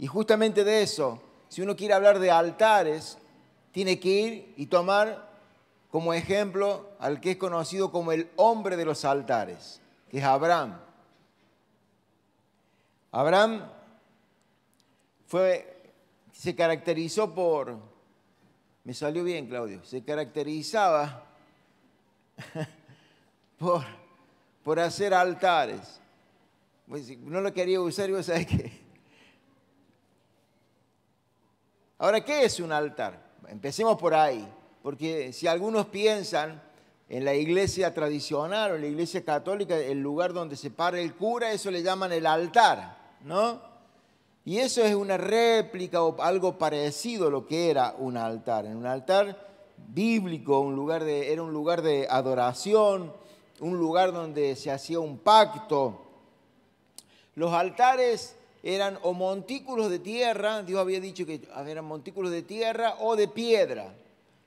Y justamente de eso, si uno quiere hablar de altares, tiene que ir y tomar como ejemplo al que es conocido como el hombre de los altares, que es Abraham. Abraham se caracterizó por, me salió bien Claudio, se caracterizaba por hacer altares. Pues, no lo quería usar y vos sabés que... Ahora, ¿qué es un altar? Empecemos por ahí, porque si algunos piensan en la iglesia tradicional o en la iglesia católica, el lugar donde se para el cura, eso le llaman el altar, ¿no? Y eso es una réplica o algo parecido a lo que era un altar. En un altar bíblico, era un lugar de adoración, un lugar donde se hacía un pacto. Los altares eran o montículos de tierra, Dios había dicho que eran montículos de tierra o de piedra.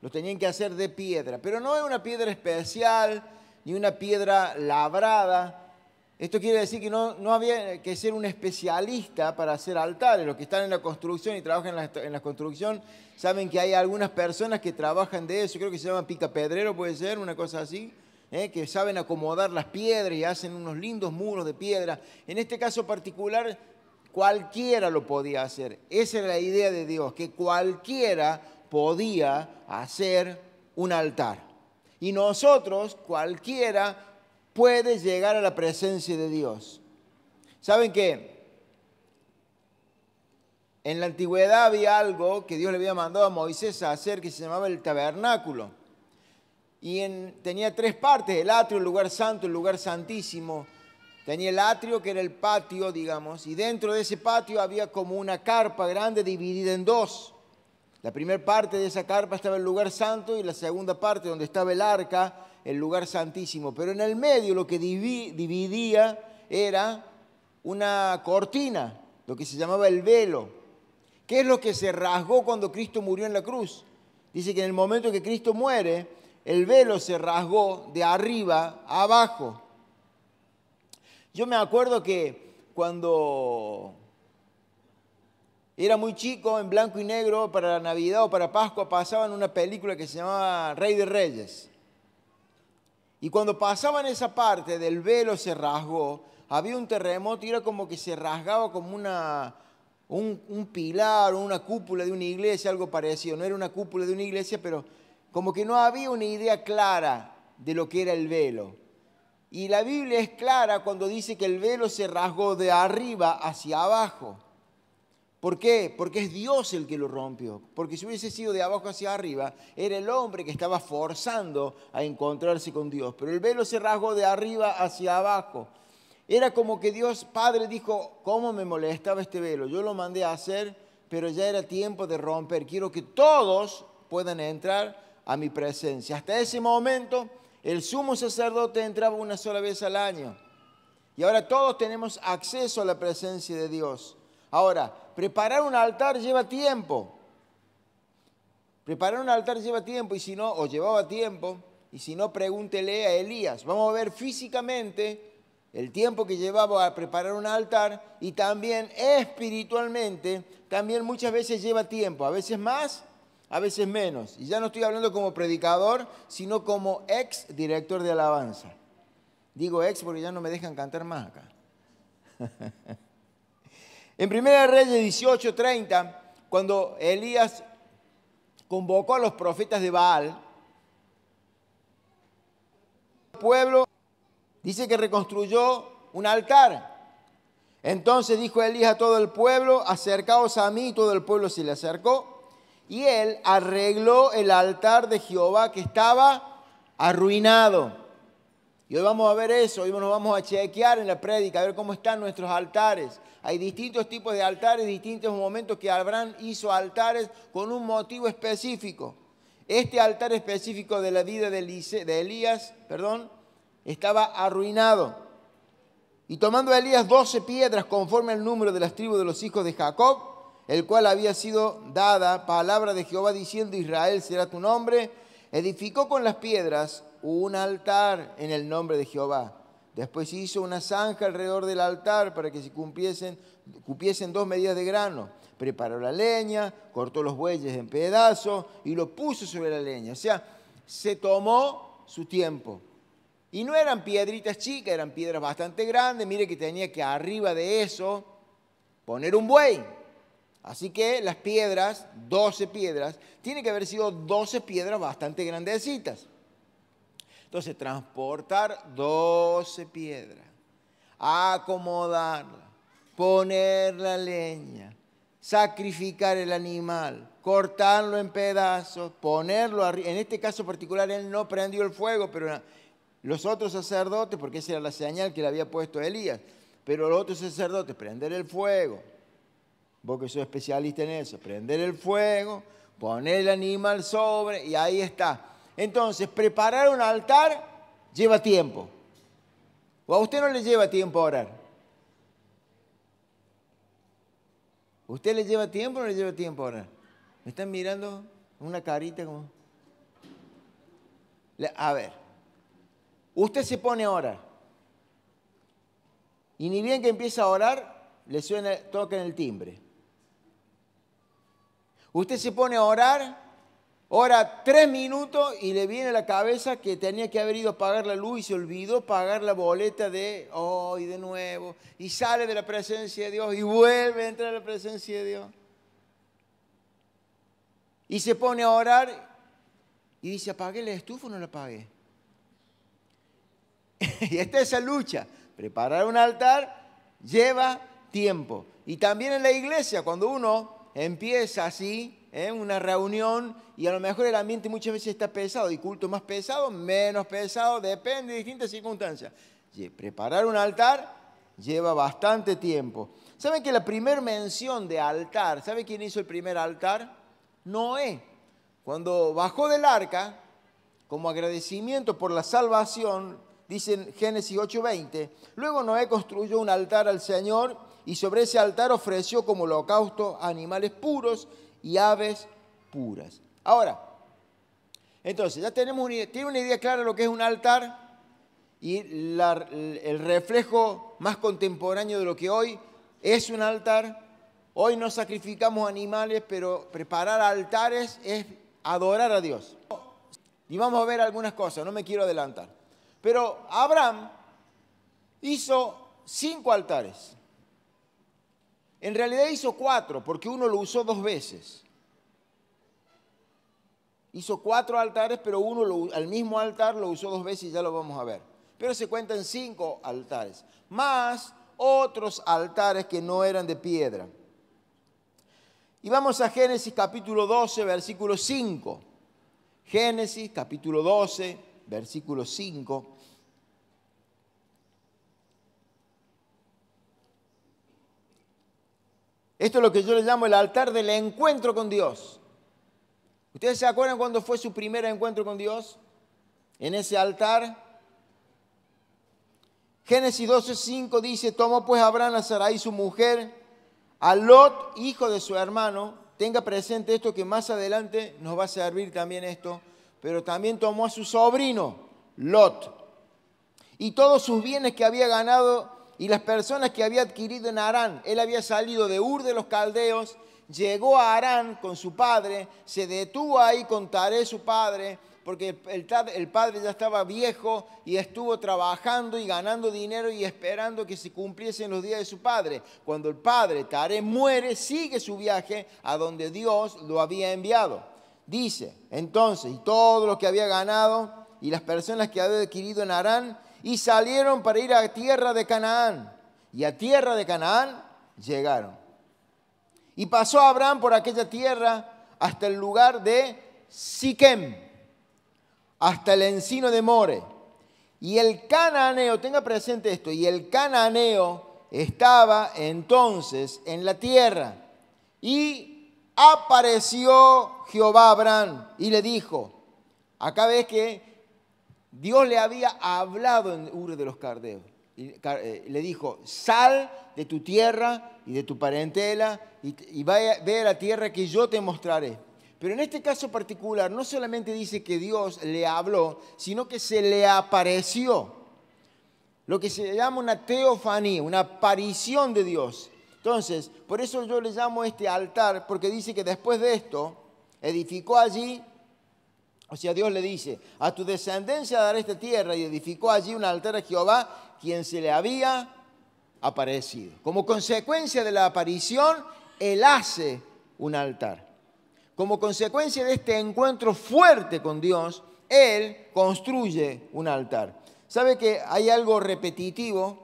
Los tenían que hacer de piedra, pero no es una piedra especial ni una piedra labrada. Esto quiere decir que no había que ser un especialista para hacer altares. Los que están en la construcción y trabajan en la construcción saben que hay algunas personas que trabajan de eso. Creo que se llama picapedrero, puede ser, una cosa así, que saben acomodar las piedras y hacen unos lindos muros de piedra. En este caso particular, cualquiera lo podía hacer. Esa era la idea de Dios, que cualquiera podía hacer un altar. Y nosotros, cualquiera, puede llegar a la presencia de Dios. ¿Saben qué? En la antigüedad había algo que Dios le había mandado a Moisés a hacer que se llamaba el tabernáculo. Y tenía tres partes: el atrio, el lugar santo, el lugar santísimo. Tenía el atrio, que era el patio, digamos, y dentro de ese patio había como una carpa grande dividida en dos. La primera parte de esa carpa estaba el lugar santo y la segunda parte, donde estaba el arca, el lugar santísimo. Pero en el medio lo que dividía era una cortina, lo que se llamaba el velo. ¿Qué es lo que se rasgó cuando Cristo murió en la cruz? Dice que en el momento que Cristo muere, el velo se rasgó de arriba a abajo. Yo me acuerdo que cuando era muy chico, en blanco y negro, para la Navidad o para Pascua, pasaban una película que se llamaba Rey de Reyes. Y cuando pasaban esa parte del velo se rasgó, había un terremoto y era como que se rasgaba como un pilar o una cúpula de una iglesia, algo parecido. No era una cúpula de una iglesia, pero como que no había una idea clara de lo que era el velo. Y la Biblia es clara cuando dice que el velo se rasgó de arriba hacia abajo. ¿Por qué? Porque es Dios el que lo rompió. Porque si hubiese sido de abajo hacia arriba, era el hombre que estaba forzando a encontrarse con Dios. Pero el velo se rasgó de arriba hacia abajo. Era como que Dios Padre dijo: ¿cómo me molestaba este velo? Yo lo mandé a hacer, pero ya era tiempo de romper. Quiero que todos puedan entrar a mi presencia. Hasta ese momento, el sumo sacerdote entraba una sola vez al año. Y ahora todos tenemos acceso a la presencia de Dios. Ahora, preparar un altar lleva tiempo. Preparar un altar lleva tiempo, y si no, o llevaba tiempo, y si no, pregúntele a Elías. Vamos a ver físicamente el tiempo que llevaba a preparar un altar, y también espiritualmente, también muchas veces lleva tiempo, a veces más, a veces menos. Y ya no estoy hablando como predicador, sino como ex director de alabanza. Digo ex porque ya no me dejan cantar más acá. En 1 Reyes 18:30, cuando Elías convocó a los profetas de Baal, el pueblo dice que reconstruyó un altar. Entonces dijo Elías a todo el pueblo: acercaos a mí. Y todo el pueblo se le acercó. Y él arregló el altar de Jehová, que estaba arruinado. Y hoy vamos a ver eso, hoy nos vamos a chequear en la prédica, a ver cómo están nuestros altares. Hay distintos tipos de altares, distintos momentos que Abraham hizo altares con un motivo específico. Este altar específico de la vida de Elías, estaba arruinado. Y tomando Elías 12 piedras conforme al número de las tribus de los hijos de Jacob, el cual había sido dada palabra de Jehová diciendo: Israel será tu nombre, edificó con las piedras un altar en el nombre de Jehová. Después hizo una zanja alrededor del altar para que se cupiesen 2 medidas de grano. Preparó la leña, cortó los bueyes en pedazos y lo puso sobre la leña. O sea, se tomó su tiempo. Y no eran piedritas chicas, eran piedras bastante grandes. Mire que tenía que arriba de eso poner un buey. Así que las piedras, 12 piedras, tienen que haber sido 12 piedras bastante grandecitas. Entonces, transportar 12 piedras, acomodarla, poner la leña, sacrificar el animal, cortarlo en pedazos, ponerlo arriba. En este caso particular, él no prendió el fuego, pero los otros sacerdotes, porque esa era la señal que le había puesto Elías, pero los otros sacerdotes, prender el fuego. Vos que sos especialista en eso, prender el fuego, poner el animal sobre y ahí está. Entonces, preparar un altar lleva tiempo. ¿O a usted no le lleva tiempo orar? ¿Usted le lleva tiempo o no le lleva tiempo orar? ¿Me están mirando una carita como? A ver, usted se pone a orar. Y ni bien que empieza a orar, le suena, toca en el timbre. Usted se pone a orar, ora 3 minutos y le viene a la cabeza que tenía que haber ido a pagar la luz y se olvidó pagar la boleta de hoy de nuevo. Y sale de la presencia de Dios y vuelve a entrar a la presencia de Dios. Y se pone a orar y dice, ¿apagué la estufa o no la apagué? Y está esa lucha. Preparar un altar lleva tiempo. Y también en la iglesia, cuando uno empieza así, una reunión, y a lo mejor el ambiente muchas veces está pesado, y culto más pesado, menos pesado, depende de distintas circunstancias. Preparar un altar lleva bastante tiempo. ¿Saben que la primera mención de altar, ¿sabe quién hizo el primer altar? Noé. Cuando bajó del arca, como agradecimiento por la salvación, dice en Génesis 8:20, luego Noé construyó un altar al Señor y sobre ese altar ofreció como holocausto animales puros y aves puras. Ahora, entonces ya tenemos tiene una idea clara de lo que es un altar y el reflejo más contemporáneo de lo que hoy es un altar. Hoy no sacrificamos animales, pero preparar altares es adorar a Dios. Y vamos a ver algunas cosas, no me quiero adelantar. Pero Abraham hizo 5 altares. En realidad hizo 4, porque uno lo usó 2 veces. Hizo 4 altares, pero uno al mismo altar lo usó 2 veces y ya lo vamos a ver. Pero se cuentan 5 altares, más otros altares que no eran de piedra. Y vamos a Génesis capítulo 12, versículo 5. Génesis capítulo 12, versículo 5. Esto es lo que yo le llamo el altar del encuentro con Dios. ¿Ustedes se acuerdan cuándo fue su primer encuentro con Dios? En ese altar. Génesis 12:5 dice, tomó pues Abraham a Sarai su mujer, a Lot, hijo de su hermano. Tenga presente esto que más adelante nos va a servir también esto. Pero también tomó a su sobrino, Lot, y todos sus bienes que había ganado y las personas que había adquirido en Harán. Él había salido de Ur de los Caldeos, llegó a Harán con su padre, se detuvo ahí con Taré su padre, porque el padre ya estaba viejo y estuvo trabajando y ganando dinero y esperando que se cumpliesen los días de su padre. Cuando el padre, Taré, muere, sigue su viaje a donde Dios lo había enviado. Dice, entonces, y todo lo que había ganado y las personas que había adquirido en Harán, y salieron para ir a tierra de Canaán. Y a tierra de Canaán llegaron. Y pasó Abraham por aquella tierra hasta el lugar de Siquem, hasta el encino de More. Y el cananeo, tenga presente esto, y el cananeo estaba entonces en la tierra. Y apareció Jehová a Abraham y le dijo, acá ves que Dios le había hablado en Ur de los Caldeos. Le dijo, sal de tu tierra y de tu parentela y ve a la tierra que yo te mostraré. Pero en este caso particular no solamente dice que Dios le habló, sino que se le apareció. Lo que se llama una teofanía, una aparición de Dios. Entonces, por eso yo le llamo este altar, porque dice que después de esto, edificó allí, o sea, Dios le dice, a tu descendencia daré esta tierra, y edificó allí un altar a Jehová, quien se le había aparecido. Como consecuencia de la aparición, Él hace un altar. Como consecuencia de este encuentro fuerte con Dios, Él construye un altar. ¿Sabe que hay algo repetitivo?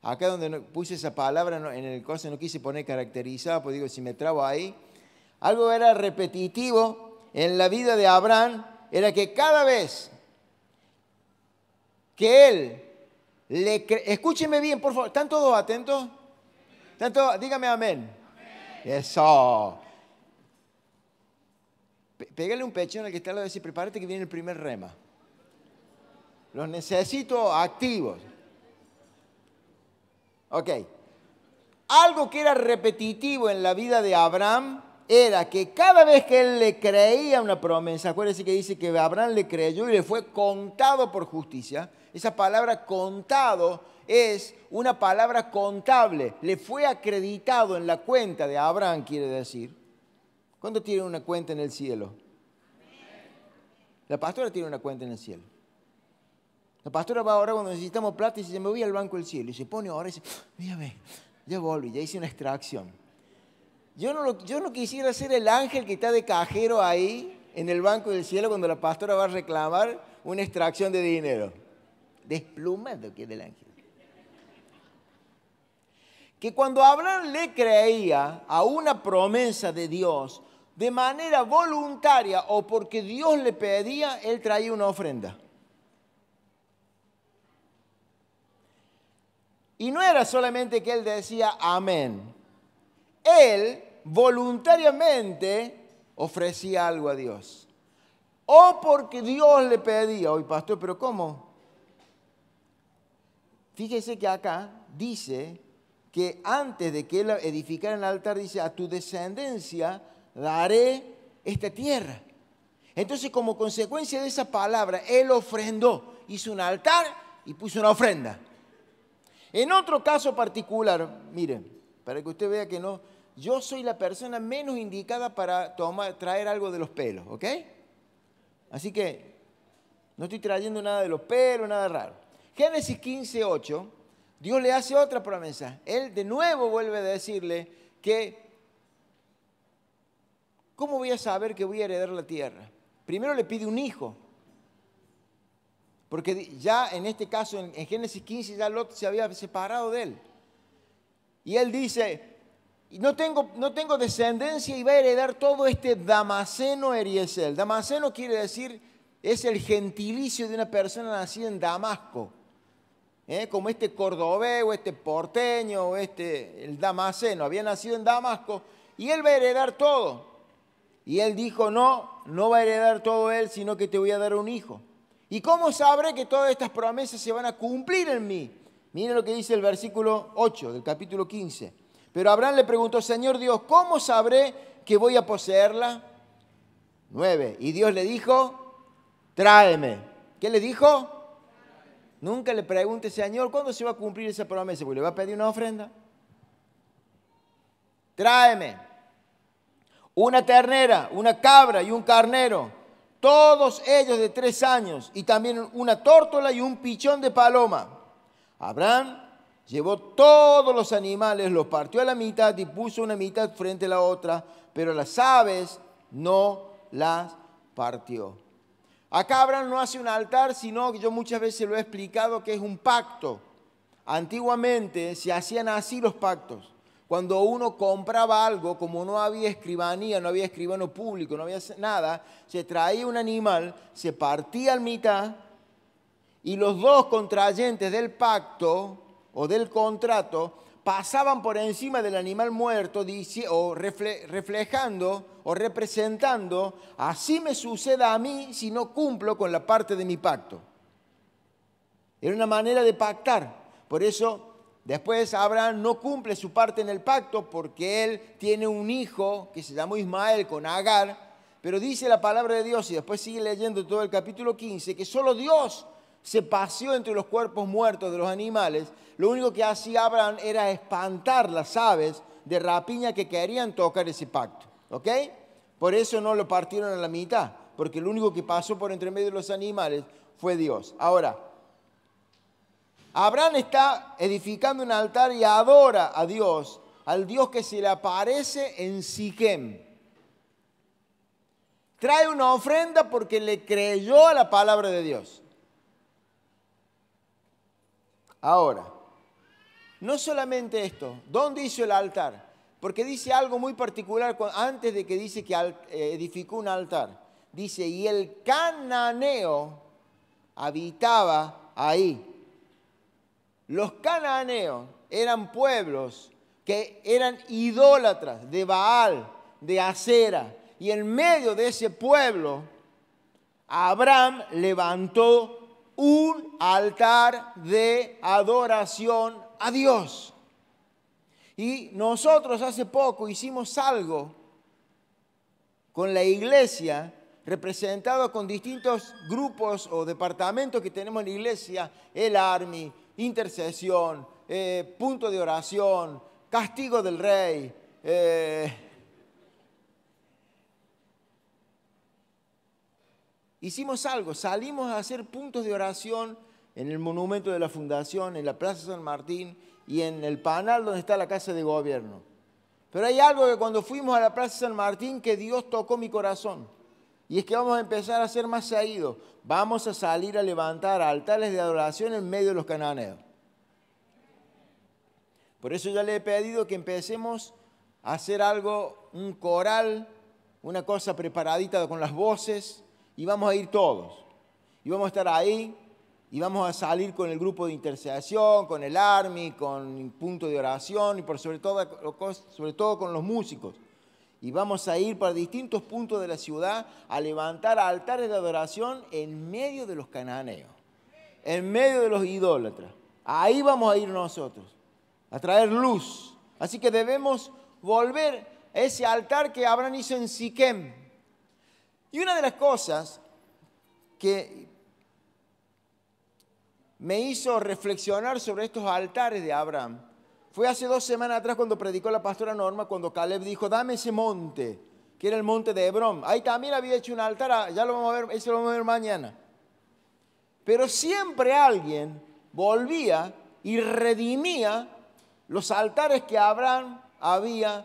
Acá donde puse esa palabra, en el coso no quise poner caracterizado, pues digo, si me trabo ahí. Algo era repetitivo en la vida de Abraham, era que cada vez que él escúcheme bien, por favor, ¿están todos atentos? Dígame amén. Eso. Pégale un pechón al que está al lado y decir, prepárate que viene el primer rema. Los necesito activos. Ok. Algo que era repetitivo en la vida de Abraham era que cada vez que él le creía una promesa, acuérdense que dice que Abraham le creyó y le fue contado por justicia. Esa palabra contado es una palabra contable. Le fue acreditado en la cuenta de Abraham, quiere decir. ¿Cuántos tienen una cuenta en el cielo? La pastora tiene una cuenta en el cielo. La pastora va ahora cuando necesitamos plata y dice, me voy al banco del cielo. Y se pone ahora y dice, mírame, ya volví, ya hice una extracción. Yo no quisiera ser el ángel que está de cajero ahí en el banco del cielo cuando la pastora va a reclamar una extracción de dinero. Desplumado que es del ángel. Que cuando Abraham le creía a una promesa de Dios, de manera voluntaria o porque Dios le pedía, él traía una ofrenda. Y no era solamente que él decía amén. Él voluntariamente ofrecía algo a Dios. O porque Dios le pedía. Oye, pastor, ¿pero cómo? Fíjese que acá dice que antes de que él edificara el altar, dice, a tu descendencia daré esta tierra. Entonces, como consecuencia de esa palabra, él ofrendó, hizo un altar y puso una ofrenda. En otro caso particular, miren, para que usted vea que no, yo soy la persona menos indicada para traer algo de los pelos, ¿ok? Así que no estoy trayendo nada de los pelos, nada raro. Génesis 15:8, Dios le hace otra promesa. Él de nuevo vuelve a decirle que, ¿cómo voy a saber que voy a heredar la tierra? Primero le pide un hijo. Porque ya en este caso, en Génesis 15, ya Lot se había separado de él. Y él dice, no tengo descendencia y va a heredar todo este Damaseno Eliezer. Damaseno quiere decir, es el gentilicio de una persona nacida en Damasco. Como este cordobés o este porteño o el Damaseno. Había nacido en Damasco y él va a heredar todo. Y él dijo, no va a heredar todo él, sino que te voy a dar un hijo. ¿Y cómo sabré que todas estas promesas se van a cumplir en mí? Miren lo que dice el versículo 8 del capítulo 15. Pero Abraham le preguntó, Señor Dios, ¿cómo sabré que voy a poseerla? 9. Y Dios le dijo, tráeme. ¿Qué le dijo? Nunca le pregunte, Señor, ¿cuándo se va a cumplir esa promesa? Porque le va a pedir una ofrenda. Tráeme una ternera, una cabra y un carnero, todos ellos de 3 años, y también una tórtola y un pichón de paloma. Abraham llevó todos los animales, los partió a la mitad y puso una mitad frente a la otra, pero las aves no las partió. Acá Abraham no hace un altar, sino que yo muchas veces lo he explicado que es un pacto. Antiguamente se hacían así los pactos. Cuando uno compraba algo, como no había escribanía, no había escribano público, no había nada, se traía un animal, se partía a mitad y los dos contrayentes del pacto o del contrato pasaban por encima del animal muerto o reflejando o representando, así me suceda a mí si no cumplo con la parte de mi pacto. Era una manera de pactar. Por eso después Abraham no cumple su parte en el pacto porque él tiene un hijo que se llamó Ismael con Agar, pero dice la palabra de Dios, y después sigue leyendo todo el capítulo 15, que solo Dios se paseó entre los cuerpos muertos de los animales, lo único que hacía Abraham era espantar las aves de rapiña que querían tocar ese pacto. ¿Ok? Por eso no lo partieron a la mitad, porque lo único que pasó por entre medio de los animales fue Dios. Ahora, Abraham está edificando un altar y adora a Dios, al Dios que se le aparece en Siquem. Trae una ofrenda porque le creyó a la palabra de Dios. Ahora, no solamente esto, ¿dónde hizo el altar? Porque dice algo muy particular antes de que dice que edificó un altar. Dice, y el cananeo habitaba ahí. Los cananeos eran pueblos que eran idólatras de Baal, de Acera. Y en medio de ese pueblo, Abraham levantó un altar de adoración a Dios. Y nosotros hace poco hicimos algo con la iglesia, representado con distintos grupos o departamentos que tenemos en la iglesia, el Army, intercesión, punto de oración, castigo del rey, hicimos algo, salimos a hacer puntos de oración en el monumento de la Fundación, en la Plaza San Martín y en el Panal donde está la Casa de Gobierno. Pero hay algo que cuando fuimos a la Plaza San Martín que Dios tocó mi corazón. Y es que vamos a empezar a hacer más seguido. Vamos a salir a levantar altares de adoración en medio de los cananeos. Por eso ya le he pedido que empecemos a hacer algo, un coral, una cosa preparadita con las voces. Y vamos a ir todos. Y vamos a estar ahí. Y vamos a salir con el grupo de intercesión, con el Army, con el punto de oración y sobre todo con los músicos. Y vamos a ir para distintos puntos de la ciudad a levantar altares de adoración en medio de los cananeos, en medio de los idólatras. Ahí vamos a ir nosotros, a traer luz. Así que debemos volver a ese altar que Abraham hizo en Siquem. Y una de las cosas que me hizo reflexionar sobre estos altares de Abraham fue hace 2 semanas atrás cuando predicó la pastora Norma, cuando Caleb dijo, dame ese monte, que era el monte de Hebrón. Ahí también había hecho un altar, ya lo vamos a ver, eso lo vamos a ver mañana. Pero siempre alguien volvía y redimía los altares que Abraham había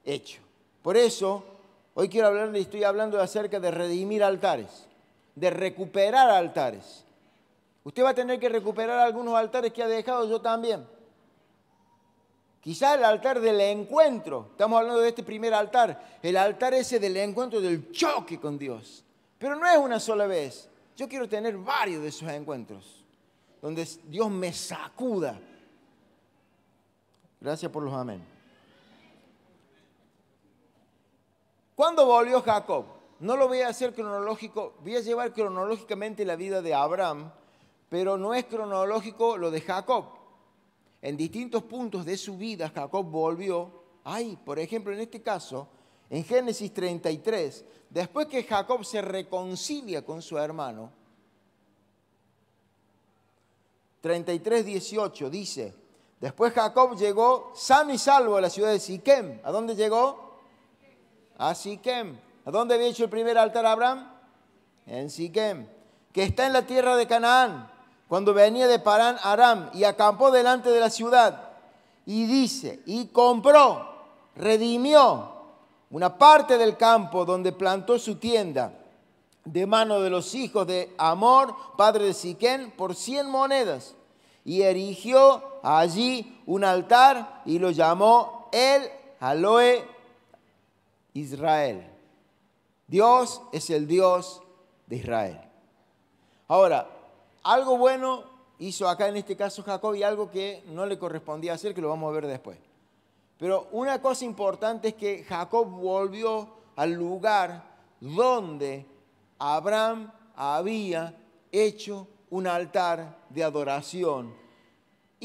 hecho. Por eso, hoy estoy hablando acerca de redimir altares, de recuperar altares. Usted va a tener que recuperar algunos altares que ha dejado, yo también. Quizás el altar del encuentro, estamos hablando de este primer altar, el altar ese del encuentro, del choque con Dios. Pero no es una sola vez. Yo quiero tener varios de esos encuentros, donde Dios me sacuda. Gracias por los amén. ¿Cuándo volvió Jacob? No lo voy a hacer cronológico, voy a llevar cronológicamente la vida de Abraham, pero no es cronológico lo de Jacob. En distintos puntos de su vida, Jacob volvió. Por ejemplo, en este caso, en Génesis 33, después que Jacob se reconcilia con su hermano, 33:18 dice, después Jacob llegó sano y salvo a la ciudad de Siquem. ¿A dónde llegó? A Siquem. ¿A dónde había hecho el primer altar Abraham? En Siquem, que está en la tierra de Canaán, cuando venía de Parán Aram, y acampó delante de la ciudad. Y dice, y compró, redimió una parte del campo donde plantó su tienda, de mano de los hijos de Hamor, padre de Siquem, por 100 monedas. Y erigió allí un altar y lo llamó El Aloe Israel. Dios es el Dios de Israel. Ahora, algo bueno hizo acá en este caso Jacob y algo que no le correspondía hacer, que lo vamos a ver después. Pero una cosa importante es que Jacob volvió al lugar donde Abraham había hecho un altar de adoración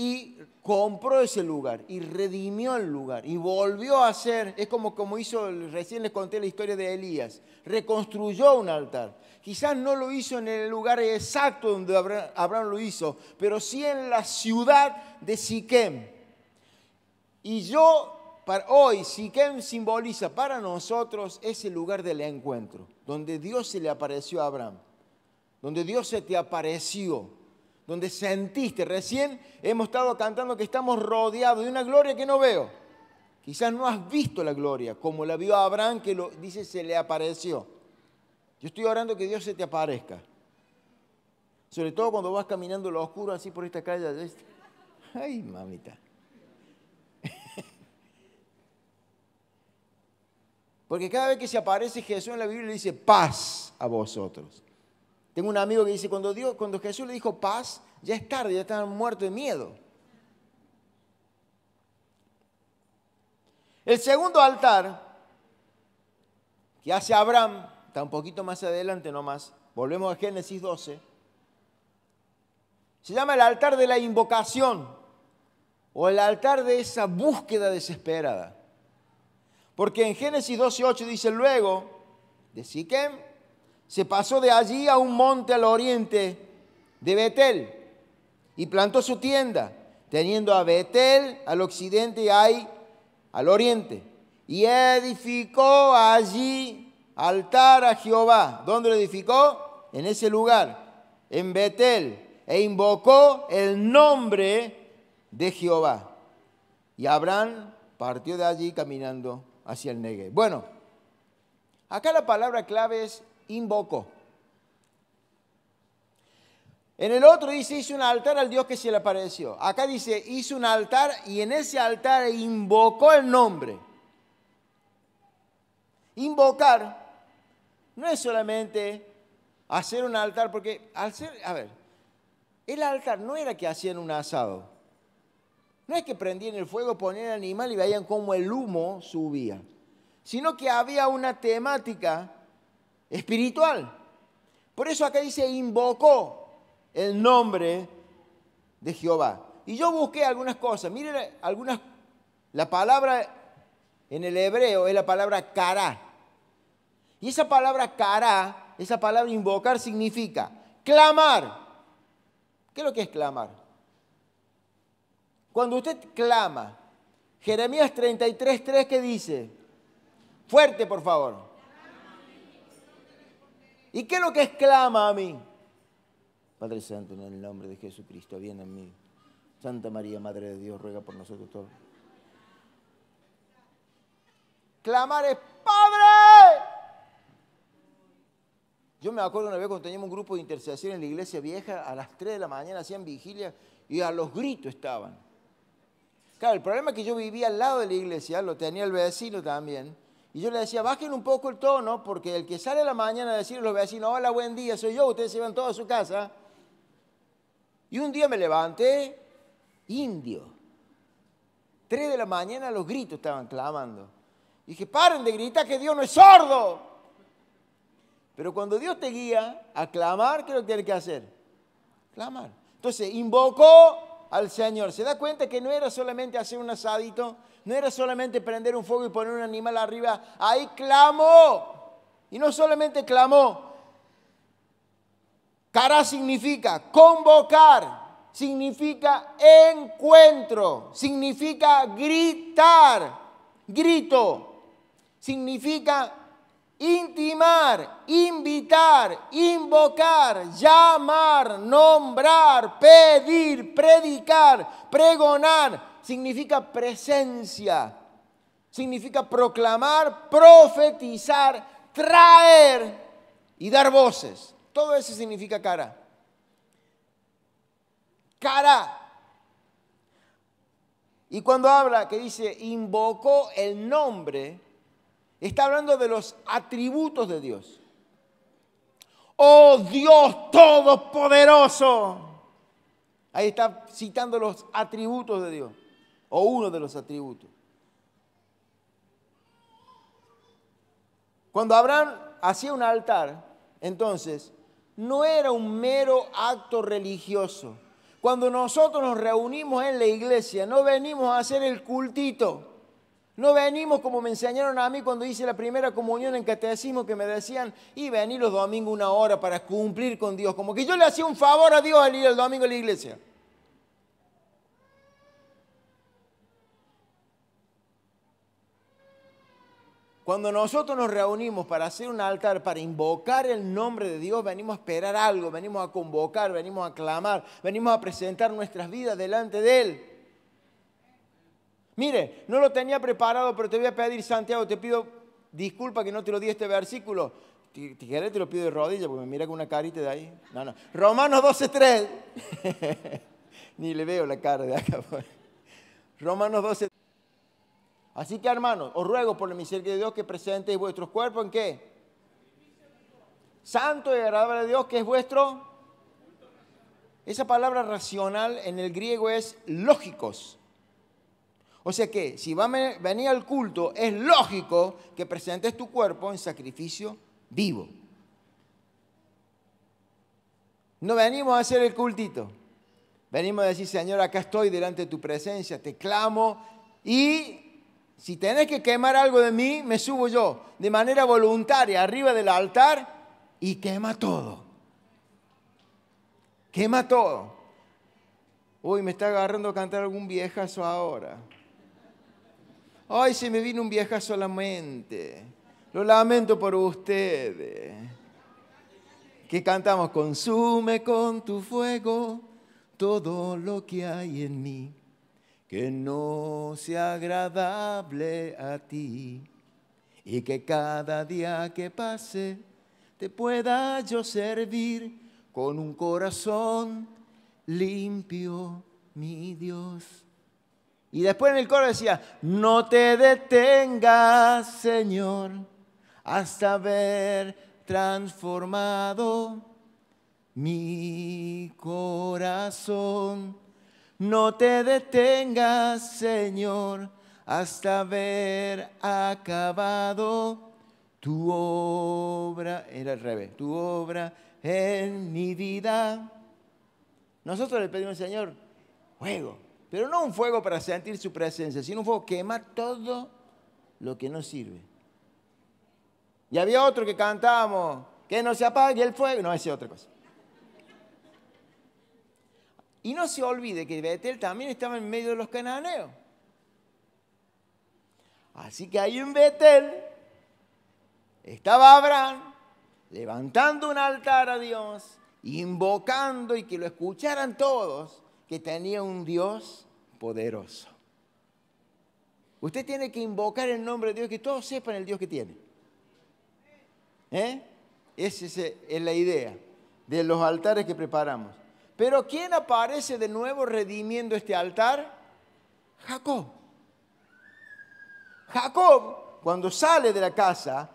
y compró ese lugar y redimió el lugar y volvió a hacer, es como hizo, recién les conté la historia de Elías, reconstruyó un altar. Quizás no lo hizo en el lugar exacto donde Abraham lo hizo, pero sí en la ciudad de Siquem. Y hoy Siquem simboliza para nosotros ese lugar del encuentro, donde Dios se le apareció a Abraham, donde Dios se te apareció, donde sentiste. Recién hemos estado cantando que estamos rodeados de una gloria que no veo. Quizás no has visto la gloria como la vio Abraham, que dice se le apareció. Yo estoy orando que Dios se te aparezca. Sobre todo cuando vas caminando en lo oscuro así por esta calle. Ay, mamita. Porque cada vez que se aparece Jesús en la Biblia le dice paz a vosotros. Tengo un amigo que dice, cuando Jesús le dijo paz, ya es tarde, ya estaban muertos de miedo. El segundo altar que hace Abraham, está un poquito más adelante nomás, volvemos a Génesis 12, se llama el altar de la invocación o el altar de esa búsqueda desesperada. Porque en Génesis 12:8 dice, luego de Siquem, se pasó de allí a un monte al oriente de Betel y plantó su tienda, teniendo a Betel al occidente y Ai al oriente. Y edificó allí altar a Jehová. ¿Dónde lo edificó? En ese lugar, en Betel. E invocó el nombre de Jehová. Y Abraham partió de allí caminando hacia el Negev. Bueno, acá la palabra clave es invocó. En el otro dice, hizo un altar al Dios que se le apareció. Acá dice, hizo un altar y en ese altar invocó el nombre. Invocar no es solamente hacer un altar, porque el altar no era que hacían un asado. No es que prendían el fuego, ponían el animal y veían cómo el humo subía, sino que había una temática espiritual. Por eso acá dice, invocó el nombre de Jehová. Y yo busqué algunas cosas. Miren, la palabra en el hebreo es la palabra kará. Y esa palabra kará, esa palabra invocar significa clamar. ¿Qué es lo que es clamar? Cuando usted clama, Jeremías 33:3, ¿qué dice? Fuerte, por favor. ¿Y qué es lo que es clama a mí? Padre Santo, en el nombre de Jesucristo, viene en mí. Santa María, Madre de Dios, ruega por nosotros todos. Clamar es Padre. Yo me acuerdo una vez cuando teníamos un grupo de intercesión en la iglesia vieja, a las 3 de la mañana hacían vigilia y a los gritos estaban. Claro, el problema es que yo vivía al lado de la iglesia, lo tenía el vecino también, y yo le decía, bajen un poco el tono, porque el que sale a la mañana a decirle a los vecinos, hola, buen día, soy yo, ustedes se van todos a su casa. Y un día me levanté, indio. 3 de la mañana los gritos estaban clamando. Y dije, paren de gritar que Dios no es sordo. Pero cuando Dios te guía a clamar, ¿qué es lo que tienes que hacer? Clamar. Entonces, invocó al Señor. ¿Se da cuenta que no era solamente hacer un asadito? No era solamente prender un fuego y poner un animal arriba. Ahí clamó. Y no solamente clamó. Kará significa convocar, significa encuentro, significa gritar, grito, significa intimar, invitar, invocar, llamar, nombrar, pedir, predicar, pregonar, significa presencia, significa proclamar, profetizar, traer y dar voces. Todo eso significa kará. Kará. Y cuando habla que dice invocó el nombre, está hablando de los atributos de Dios. Oh Dios Todopoderoso. Ahí está citando los atributos de Dios, o uno de los atributos. Cuando Abraham hacía un altar, entonces, no era un mero acto religioso, Cuando nosotros nos reunimos en la iglesia, no venimos a hacer el cultito. No venimos como me enseñaron a mí cuando hice la primera comunión en catecismo, que me decían, y vení los domingos 1 hora para cumplir con Dios. Como que yo le hacía un favor a Dios al ir el domingo a la iglesia. Cuando nosotros nos reunimos para hacer un altar, para invocar el nombre de Dios, venimos a esperar algo, venimos a convocar, venimos a clamar, venimos a presentar nuestras vidas delante de Él. Mire, no lo tenía preparado, pero te voy a pedir, Santiago, te pido disculpa que no te lo di este versículo. Si querés te lo pido de rodillas, porque me mira con una carita de ahí. No. Romanos 12:3. Ni le veo la cara de acá. Romanos 12:3. Así que, hermanos, os ruego por la misericordia de Dios que presentéis vuestros cuerpos ¿en qué? Santo y agradable a Dios, que es vuestro. Esa palabra racional en el griego es lógicos. O sea que si va a venir al culto, es lógico que presentes tu cuerpo en sacrificio vivo. No venimos a hacer el cultito. Venimos a decir, Señor, acá estoy delante de tu presencia, te clamo y si tenés que quemar algo de mí, me subo yo de manera voluntaria arriba del altar y quema todo. Quema todo. Uy, me está agarrando a cantar algún viejazo ahora. Ay, se me vino un viejazo a la mente. Lo lamento por ustedes. Que cantamos, consume con tu fuego todo lo que hay en mí, que no sea agradable a ti, y que cada día que pase te pueda yo servir con un corazón limpio, mi Dios. Y después en el coro decía, no te detengas, Señor, hasta ver transformado mi corazón. No te detengas, Señor, hasta ver acabado tu obra, era al revés, tu obra en mi vida. Nosotros le pedimos al Señor fuego, pero no un fuego para sentir su presencia, sino un fuego que quema todo lo que no sirve. Y había otro que cantábamos, que no se apague el fuego. No, esa es otra cosa. Y no se olvide que Betel también estaba en medio de los cananeos. Así que ahí en Betel estaba Abraham levantando un altar a Dios, invocando y que lo escucharan todos, que tenía un Dios poderoso. Usted tiene que invocar el nombre de Dios, que todos sepan el Dios que tiene. Esa es la idea de los altares que preparamos. Pero ¿quién aparece de nuevo redimiendo este altar? Jacob. Jacob, cuando sale de la casa,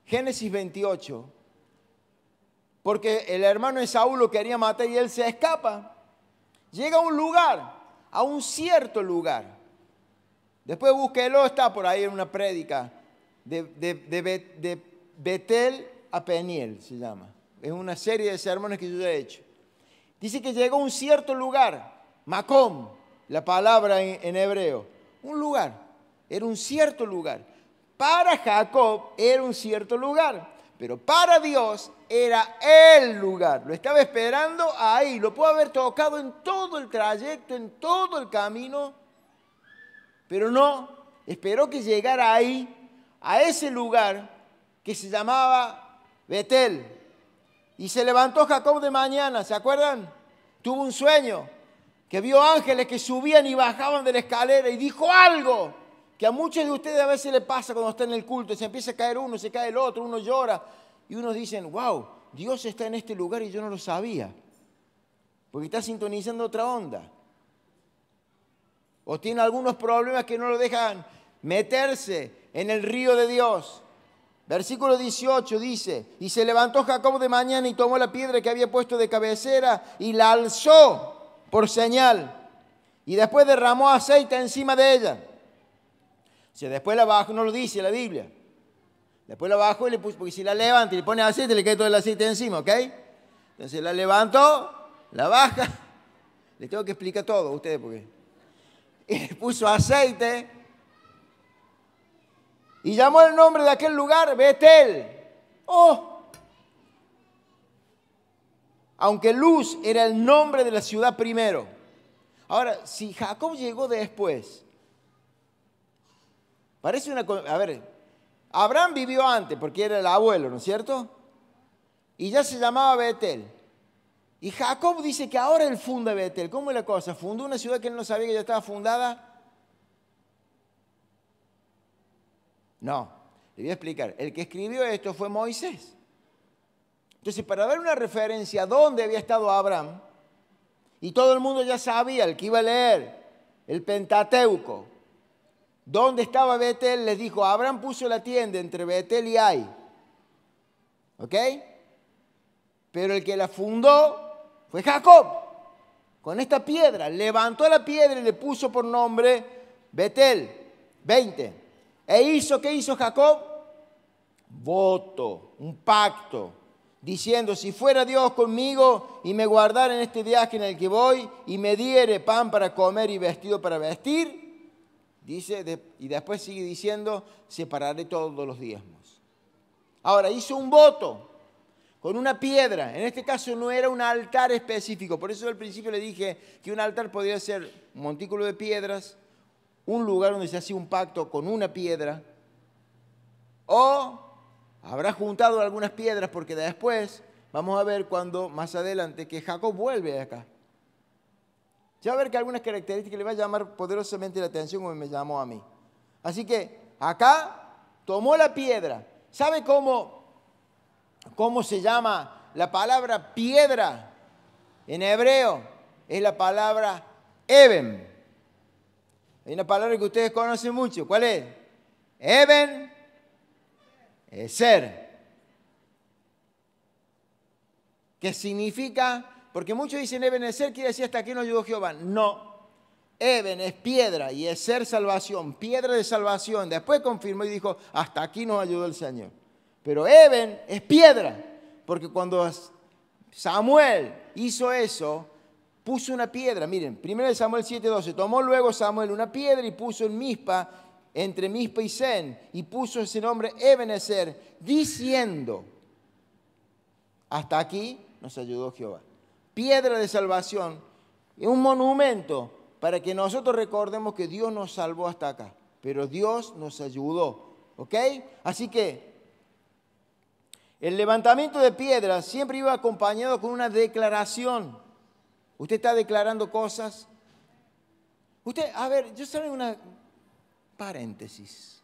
Génesis 28, porque el hermano de Saúl lo quería matar y él se escapa, llega a un lugar, a un cierto lugar. Después búsquelo, está por ahí en una prédica de Betel a Peniel, se llama. Es una serie de sermones que yo ya he hecho. Dice que llegó a un cierto lugar, Macom, la palabra en hebreo. Un lugar, era un cierto lugar. Para Jacob era un cierto lugar, pero para Dios era el lugar. Lo estaba esperando ahí, lo pudo haber tocado en todo el trayecto, en todo el camino, pero no, esperó que llegara ahí, a ese lugar que se llamaba Betel. Y se levantó Jacob de mañana, ¿se acuerdan? Tuvo un sueño, que vio ángeles que subían y bajaban de la escalera y dijo algo que a muchos de ustedes a veces les pasa cuando están en el culto. Se empieza a caer uno, se cae el otro, uno llora y unos dicen, wow, Dios está en este lugar y yo no lo sabía, porque está sintonizando otra onda. O tiene algunos problemas que no lo dejan meterse en el río de Dios. Versículo 18 dice, y se levantó Jacob de mañana y tomó la piedra que había puesto de cabecera y la alzó por señal. Y después derramó aceite encima de ella. O sea, después la bajó, no lo dice la Biblia. Después la bajó y le puso, porque si la levanta y le pone aceite, le cae todo el aceite encima, ¿ok? Entonces la levantó, la baja Les tengo que explicar todo a ustedes porque... Y puso aceite y llamó el nombre de aquel lugar Betel. ¡Oh! Aunque Luz era el nombre de la ciudad primero. Ahora, si Jacob llegó después, parece una... A ver, Abraham vivió antes porque era el abuelo, ¿no es cierto? Y ya se llamaba Betel. Y Jacob dice que ahora él funda Betel. ¿Cómo es la cosa? ¿Fundó una ciudad que él no sabía que ya estaba fundada? No, le voy a explicar. El que escribió esto fue Moisés. Entonces, para dar una referencia a dónde había estado Abraham, y todo el mundo ya sabía, el que iba a leer el Pentateuco, dónde estaba Betel, les dijo, Abraham puso la tienda entre Betel y Ai. ¿Ok? Pero el que la fundó fue Jacob, con esta piedra. Levantó la piedra y le puso por nombre Betel. 20. ¿E hizo qué hizo Jacob? Voto, un pacto, diciendo, si fuera Dios conmigo y me guardara en este viaje en el que voy y me diere pan para comer y vestido para vestir, dice, y después sigue diciendo, separaré todos los diezmos. Ahora, hizo un voto con una piedra. En este caso no era un altar específico. Por eso al principio le dije que un altar podría ser un montículo de piedras, un lugar donde se hacía un pacto con una piedra, o habrá juntado algunas piedras, porque después vamos a ver cuando más adelante que Jacob vuelve acá. Ya va a ver que algunas características le va a llamar poderosamente la atención como me llamó a mí. Así que acá tomó la piedra. ¿Sabe cómo se llama la palabra piedra en hebreo? Es la palabra Eben. Hay una palabra que ustedes conocen mucho. ¿Cuál es? Eben Ezer. ¿Qué significa? Porque muchos dicen Eben Ezer quiere decir hasta aquí nos ayudó Jehová. No. Eben es piedra y Ezer salvación, piedra de salvación. Después confirmó y dijo, hasta aquí nos ayudó el Señor. Pero Eben es piedra, porque cuando Samuel hizo eso, puso una piedra. Miren, 1 Samuel 7:12, tomó luego Samuel una piedra y puso en Mizpa, entre Mizpa y Sen, y puso ese nombre Eben-Ezer, diciendo, hasta aquí nos ayudó Jehová. Piedra de salvación, un monumento para que nosotros recordemos que Dios nos salvó hasta acá, pero Dios nos ayudó, ¿ok? Así que el levantamiento de piedras siempre iba acompañado con una declaración. Usted está declarando cosas. Usted, a ver, yo sabe una paréntesis.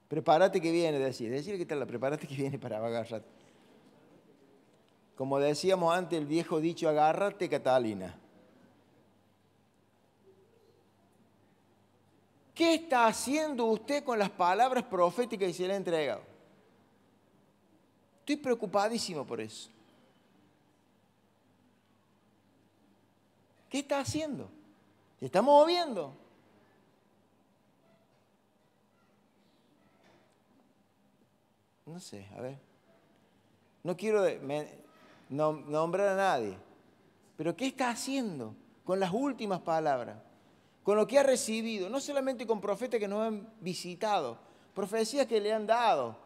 Prepárate que viene, decir que tal, prepárate que viene para agarrarte. Como decíamos antes, el viejo dicho, agárrate, Catalina. ¿Qué está haciendo usted con las palabras proféticas que se le han entregado? Estoy preocupadísimo por eso. ¿Qué está haciendo? ¿Se está moviendo? No sé, a ver. No quiero nombrar a nadie. Pero ¿qué está haciendo con las últimas palabras? Con lo que ha recibido, no solamente con profetas que nos han visitado, profecías que le han dado.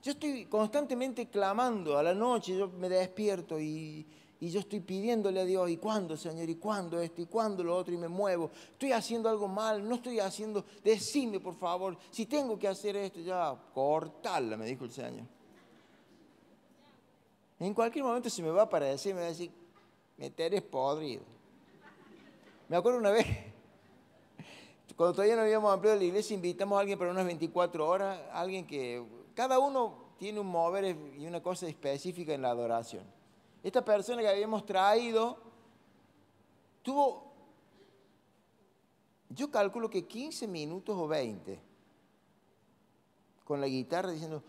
Yo estoy constantemente clamando a la noche, yo me despierto y yo estoy pidiéndole a Dios, ¿y cuándo, Señor? ¿Y cuándo esto? ¿Y cuándo lo otro? Y me muevo. ¿Estoy haciendo algo mal? ¿No estoy haciendo? Decime, por favor, si tengo que hacer esto, ya, cortarla, me dijo el Señor. En cualquier momento se me va a aparecer y me va a decir, eres podrido. Me acuerdo una vez, cuando todavía no habíamos ampliado la iglesia, invitamos a alguien para unas 24 horas, alguien que, cada uno tiene un mover y una cosa específica en la adoración. Esta persona que habíamos traído tuvo, yo calculo que 15 minutos o 20, con la guitarra diciendo,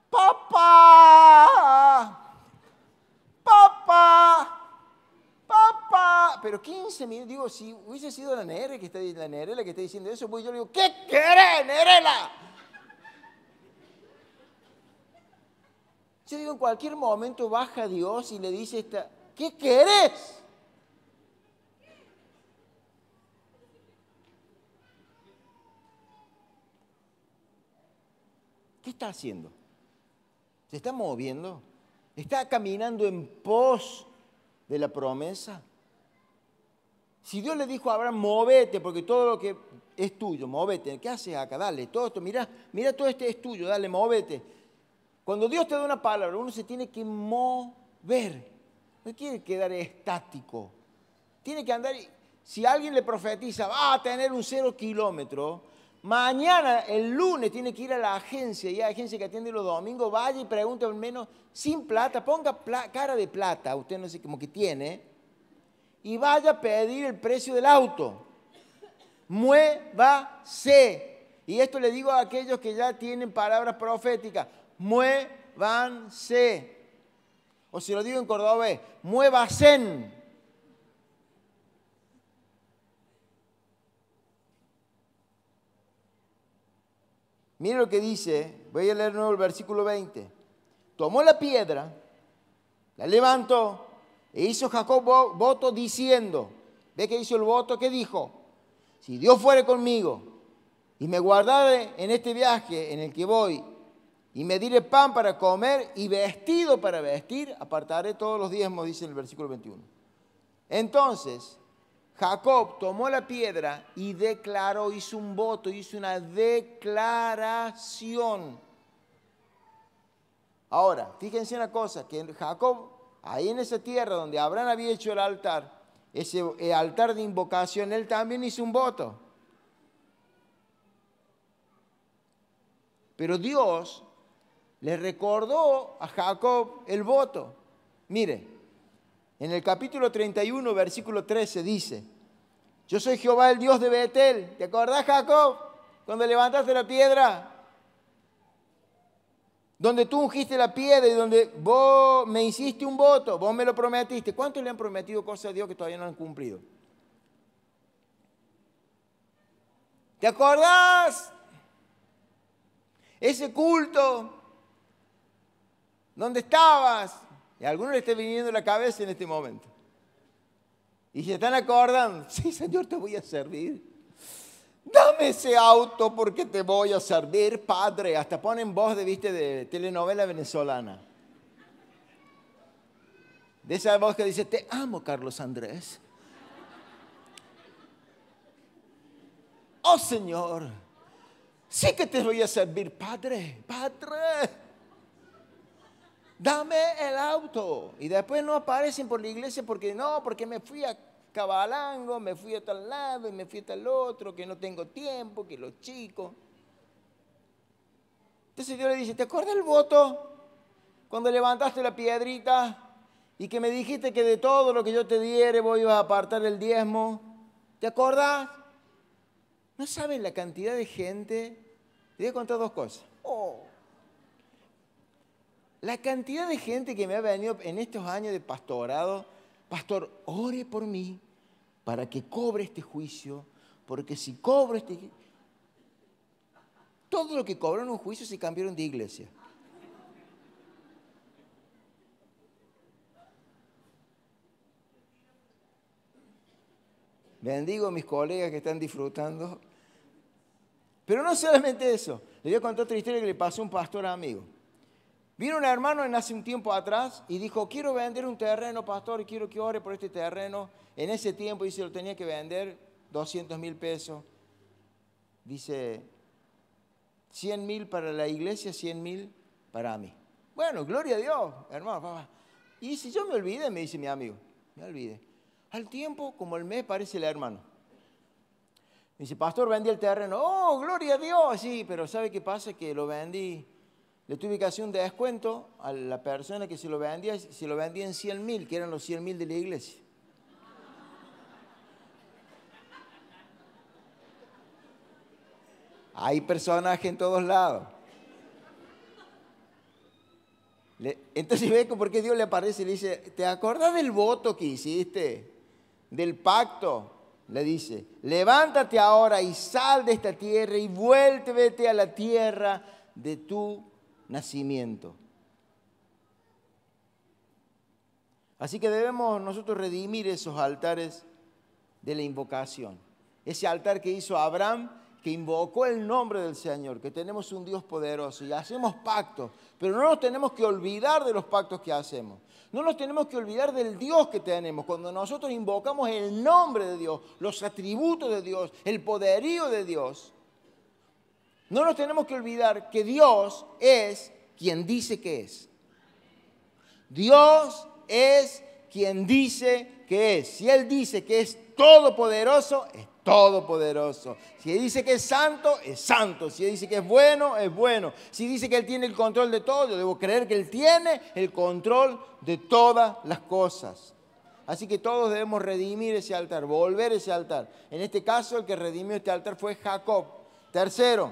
¡Papá! ¡Papá! ¡Papá! Pero 15 minutos, digo, si hubiese sido la Nerela que está diciendo eso, pues yo le digo, ¿qué querés, Nerela? Yo digo, en cualquier momento baja Dios y le dice, ¿qué querés? ¿Qué está haciendo? ¿Se está moviendo? ¿Está caminando en pos de la promesa? Si Dios le dijo a Abraham, móvete, porque todo lo que es tuyo, móvete. ¿Qué haces acá? Dale, todo esto, mira, todo este es tuyo, dale, móvete. Cuando Dios te da una palabra, uno se tiene que mover. No tiene que quedar estático. Tiene que andar. Si alguien le profetiza, va a tener un 0 kilómetro, mañana, el lunes, tiene que ir a la agencia, y a la agencia que atiende los domingos, vaya y pregunte al menos, sin plata, ponga cara de plata, usted no sé, como que tiene, y vaya a pedir el precio del auto. Muévase. Y esto le digo a aquellos que ya tienen palabras proféticas. Muévanse. O si lo digo en cordobés, muévasen. Mire lo que dice, voy a leer de nuevo el versículo 20. Tomó la piedra, la levantó e hizo Jacob voto diciendo, ¿ve que hizo el voto? ¿Qué dijo? Si Dios fuere conmigo y me guardare en este viaje en el que voy y me diere pan para comer y vestido para vestir, apartaré todos los diezmos, dice en el versículo 21. Entonces, Jacob tomó la piedra y declaró, hizo un voto, hizo una declaración. Ahora, fíjense una cosa, que Jacob, ahí en esa tierra donde Abraham había hecho el altar, ese altar de invocación, él también hizo un voto. Pero Dios le recordó a Jacob el voto. Mire, en el capítulo 31, versículo 13 dice, yo soy Jehová el Dios de Betel. ¿Te acordás, Jacob, cuando levantaste la piedra? Donde tú ungiste la piedra y donde vos me hiciste un voto, vos me lo prometiste. ¿Cuántos le han prometido cosas a Dios que todavía no han cumplido? ¿Te acordás? Ese culto, ¿dónde estabas? Y a algunos le está viniendo la cabeza en este momento. Y se están acordando, sí, Señor, te voy a servir. Dame ese auto porque te voy a servir, Padre. Hasta ponen voz de telenovela venezolana. De esa voz que dice, te amo, Carlos Andrés. Oh, Señor, sí que te voy a servir, Padre, Padre. Dame el auto. Y después no aparecen por la iglesia porque me fui a Cabalango, me fui a tal lado y me fui a tal otro, que no tengo tiempo, que los chicos. Entonces Dios le dice, ¿te acuerdas el voto? Cuando levantaste la piedrita y que me dijiste que de todo lo que yo te diere vos ibas a apartar el diezmo. ¿Te acordás? ¿No saben la cantidad de gente? Te voy a contar dos cosas. La cantidad de gente que me ha venido en estos años de pastorado, pastor, ore por mí para que cobre este juicio, porque si cobro este... Todo lo que cobraron un juicio se cambiaron de iglesia. Bendigo a mis colegas que están disfrutando. Pero no solamente eso. Le voy a contar otra historia que le pasó a un pastor amigo. Vino un hermano hace un tiempo atrás y dijo, quiero vender un terreno, pastor, y quiero que ore por este terreno. En ese tiempo, dice, lo tenía que vender 200,000 pesos. Dice, 100,000 para la iglesia, 100,000 para mí. Bueno, gloria a Dios, hermano, papá. Y dice, yo me olvidé, me dice mi amigo, me olvidé. Al tiempo, como el mes, parece el hermano. Me dice, pastor, vendí el terreno. Oh, gloria a Dios. Sí, pero ¿sabe qué pasa? Que lo vendí, le tuve que hacer un descuento a la persona que se lo vendía en 100,000, que eran los 100,000 de la iglesia. Hay personajes en todos lados. Entonces ve por qué Dios le aparece y le dice, ¿te acordás del voto que hiciste? Del pacto. Le dice, levántate ahora y sal de esta tierra y vuélvete a la tierra de tu nacimiento. Así que debemos nosotros redimir esos altares de la invocación. Ese altar que hizo Abraham, que invocó el nombre del Señor, que tenemos un Dios poderoso y hacemos pactos, pero no nos tenemos que olvidar de los pactos que hacemos. No nos tenemos que olvidar del Dios que tenemos. Cuando nosotros invocamos el nombre de Dios, los atributos de Dios, el poderío de Dios, no nos tenemos que olvidar que Dios es quien dice que es. Dios es quien dice que es. Si Él dice que es todopoderoso, es todopoderoso. Si Él dice que es santo, es santo. Si Él dice que es bueno, es bueno. Si dice que Él tiene el control de todo, yo debo creer que Él tiene el control de todas las cosas. Así que todos debemos redimir ese altar, volver ese altar. En este caso, el que redimió este altar fue Jacob. Tercero,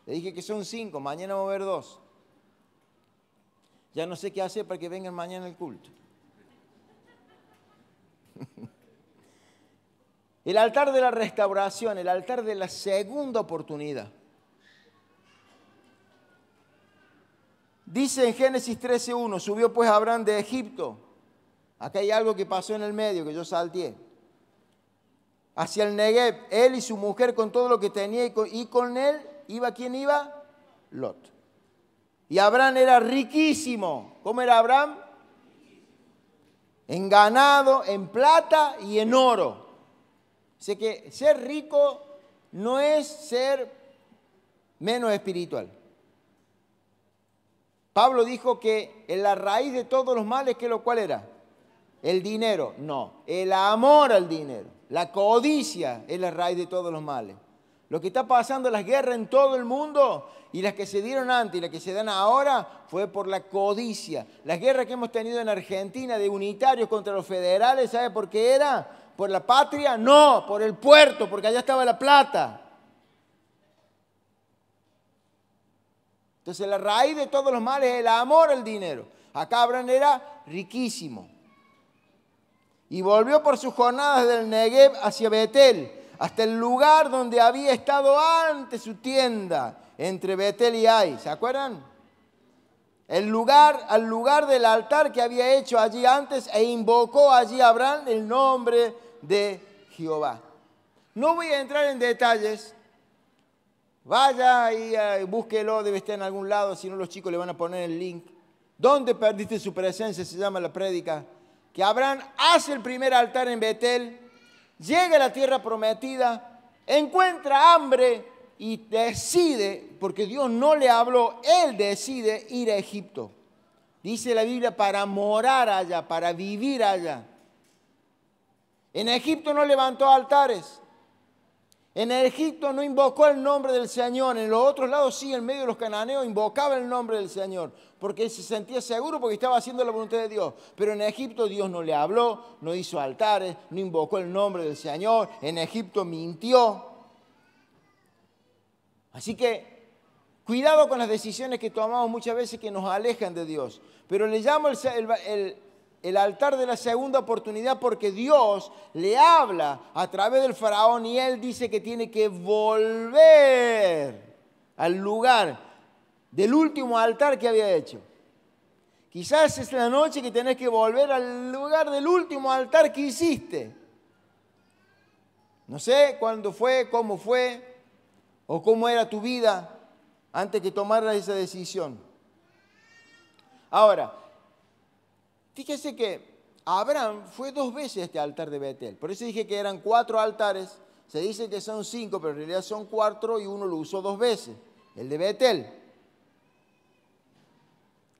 le dije que son 5, mañana vamos a ver 2. Ya no sé qué hacer para que vengan mañana al culto. El altar de la restauración, el altar de la segunda oportunidad. Dice en Génesis 13:1, subió pues Abraham de Egipto. Acá hay algo que pasó en el medio, que yo salteé. Hacia el Negev, él y su mujer con todo lo que tenía, y con él iba, ¿quién iba? Lot. Y Abraham era riquísimo. ¿Cómo era Abraham? En ganado, en plata y en oro. Sé que ser rico no es ser menos espiritual. Pablo dijo que en la raíz de todos los males, ¿cuál era? El dinero. No, el amor al dinero. La codicia es la raíz de todos los males. Lo que está pasando, las guerras en todo el mundo, y las que se dieron antes y las que se dan ahora, fue por la codicia. Las guerras que hemos tenido en Argentina de unitarios contra los federales, ¿sabe por qué era? ¿Por la patria? No, por el puerto, porque allá estaba la plata. Entonces la raíz de todos los males es el amor al dinero. Acá Abraham era riquísimo. Y volvió por sus jornadas del Negev hacia Betel, hasta el lugar donde había estado antes su tienda, entre Betel y Ai. ¿Se acuerdan? Al lugar del altar que había hecho allí antes, e invocó allí a Abraham el nombre de Jehová. No voy a entrar en detalles. Vaya y búsquelo, debe estar en algún lado, si no los chicos le van a poner el link. ¿Dónde perdiste su presencia? Se llama la prédica. Que Abraham hace el primer altar en Betel, llega a la tierra prometida, encuentra hambre y decide, porque Dios no le habló, él decide ir a Egipto. Dice la Biblia, para morar allá, para vivir allá. En Egipto no levantó altares. En Egipto no invocó el nombre del Señor. En los otros lados sí, en medio de los cananeos, invocaba el nombre del Señor. Porque él se sentía seguro porque estaba haciendo la voluntad de Dios. Pero en Egipto Dios no le habló, no hizo altares, no invocó el nombre del Señor. En Egipto mintió. Así que cuidado con las decisiones que tomamos muchas veces que nos alejan de Dios. Pero le llamo el altar de la segunda oportunidad porque Dios le habla a través del faraón y él dice que tiene que volver al lugar del último altar que había hecho. Quizás es la noche que tenés que volver al lugar del último altar que hiciste. No sé cuándo fue, cómo fue o cómo era tu vida antes que tomaras esa decisión. Ahora, fíjese que Abraham fue 2 veces a este altar de Betel. Por eso dije que eran 4 altares. Se dice que son 5, pero en realidad son 4 y uno lo usó 2 veces. El de Betel.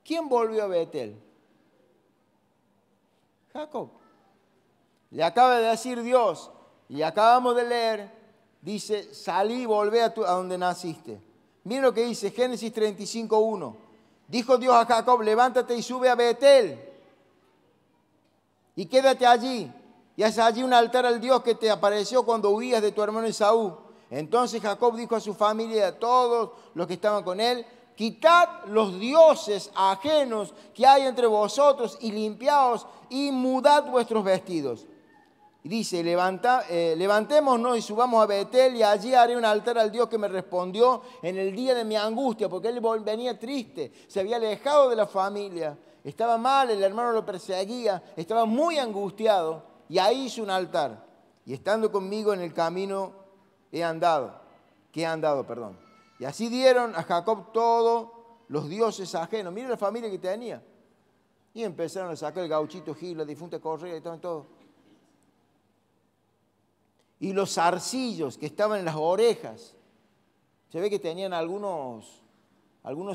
¿Quién volvió a Betel? Jacob. Le acaba de decir Dios, y acabamos de leer, dice, salí y volvé a donde naciste. Miren lo que dice Génesis 35:1. Dijo Dios a Jacob, levántate y sube a Betel. Y quédate allí, y haz allí un altar al Dios que te apareció cuando huías de tu hermano Esaú. Entonces Jacob dijo a su familia y a todos los que estaban con él, quitad los dioses ajenos que hay entre vosotros y limpiaos y mudad vuestros vestidos. Y dice, levantémonos y subamos a Betel y allí haré un altar al Dios que me respondió en el día de mi angustia, porque él venía triste, se había alejado de la familia, estaba mal, el hermano lo perseguía, estaba muy angustiado y ahí hizo un altar. Y estando conmigo en el camino he andado. Y así dieron a Jacob todos los dioses ajenos. Mira la familia que tenía. Y empezaron a sacar el gauchito Gil, la difunta Correa y todo. Y los zarcillos que estaban en las orejas. Se ve que tenían algunos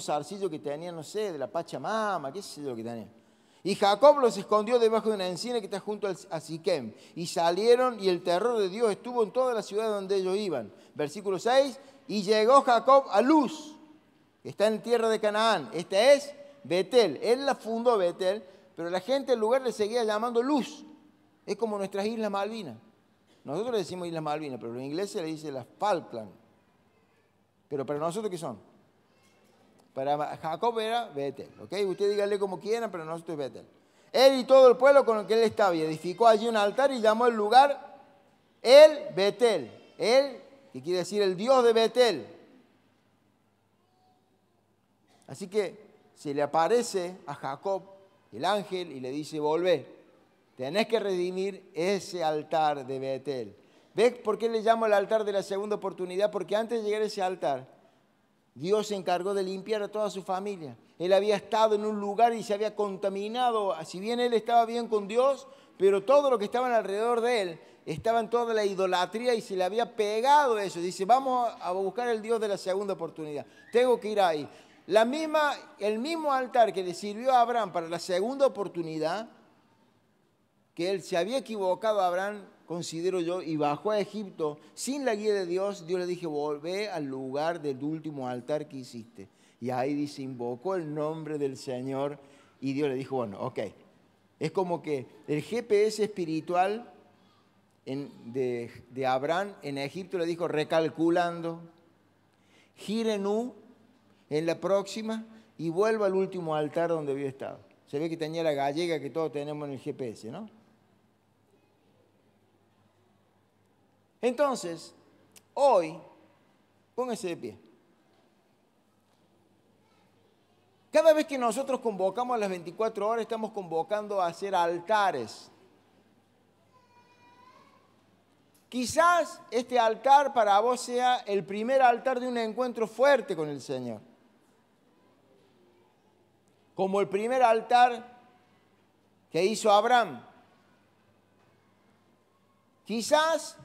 zarcillos que tenían, no sé, de la Pachamama, qué sé yo lo que tenían. Y Jacob los escondió debajo de una encina que está junto a Siquem. Y salieron y el terror de Dios estuvo en toda la ciudad donde ellos iban. Versículo 6. Y llegó Jacob a Luz, que está en tierra de Canaán. Esta es Betel. Él la fundó Betel, pero la gente del lugar le seguía llamando Luz. Es como nuestras Islas Malvinas. Nosotros le decimos Islas Malvinas, pero en inglés se le dice las Falkland. Pero para nosotros, ¿qué son? Para Jacob era Betel, ¿ok? Usted dígale como quieran, pero nosotros es Betel. Él y todo el pueblo con el que él estaba, y edificó allí un altar y llamó el lugar El Betel. Él, que quiere decir el Dios de Betel. Así que se le aparece a Jacob el ángel y le dice, volvé. Tenés que redimir ese altar de Betel. ¿Ves por qué le llamo el altar de la segunda oportunidad? Porque antes de llegar a ese altar, Dios se encargó de limpiar a toda su familia. Él había estado en un lugar y se había contaminado. Si bien él estaba bien con Dios, pero todo lo que estaban alrededor de él estaba en toda la idolatría y se le había pegado eso. Dice, vamos a buscar el Dios de la segunda oportunidad. Tengo que ir ahí. El mismo altar que le sirvió a Abraham para la segunda oportunidad, que él se había equivocado a Abraham, considero yo, y bajó a Egipto sin la guía de Dios, Dios le dije, volvé al lugar del último altar que hiciste. Y ahí dice, invocó el nombre del Señor y Dios le dijo, bueno, ok. Es como que el GPS espiritual de Abraham en Egipto le dijo, recalculando, gire en la próxima y vuelva al último altar donde había estado. Se ve que tenía la gallega que todos tenemos en el GPS, ¿no? Entonces, hoy, póngase de pie. Cada vez que nosotros convocamos a las 24 horas, estamos convocando a hacer altares. Quizás este altar para vos sea el primer altar de un encuentro fuerte con el Señor. Como el primer altar que hizo Abraham. Quizás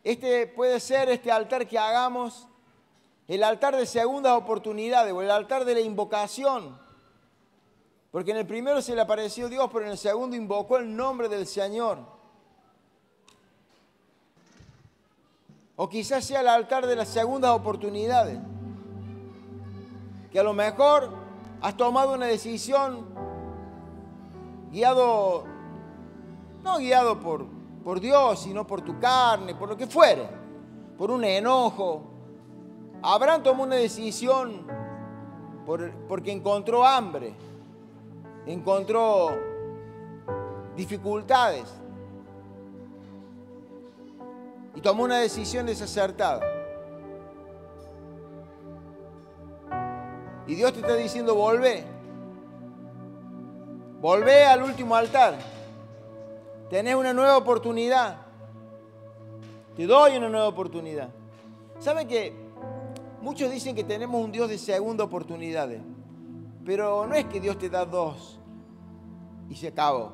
este puede ser este altar que hagamos, el altar de segundas oportunidades o el altar de la invocación. Porque en el primero se le apareció Dios, pero en el segundo invocó el nombre del Señor. O quizás sea el altar de las segundas oportunidades. Que a lo mejor has tomado una decisión no guiado por Dios, sino por tu carne, por lo que fuere, por un enojo. Abraham tomó una decisión porque encontró hambre, encontró dificultades y tomó una decisión desacertada. Y Dios te está diciendo, volvé al último altar. Tenés una nueva oportunidad. Te doy una nueva oportunidad. ¿Saben que muchos dicen que tenemos un Dios de segunda oportunidades? Pero no es que Dios te da dos y se acabó.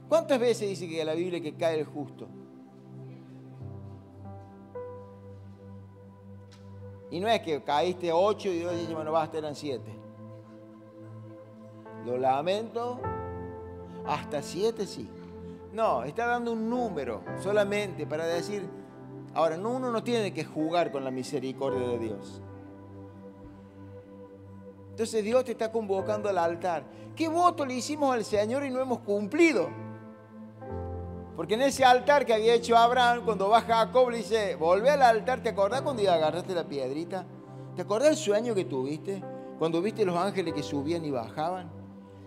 ¿Cuántas veces dice que la Biblia que cae el justo? Y no es que caíste 8 y Dios dice, bueno, basta, eran 7. Lo lamento, hasta 7 sí. No, está dando un número solamente para decir, ahora, uno no tiene que jugar con la misericordia de Dios. Entonces Dios te está convocando al altar. ¿Qué voto le hicimos al Señor y no hemos cumplido? Porque en ese altar que había hecho Abraham, cuando va Jacob le dice, volvé al altar, ¿te acordás cuando agarraste la piedrita? ¿Te acordás el sueño que tuviste? Cuando viste los ángeles que subían y bajaban.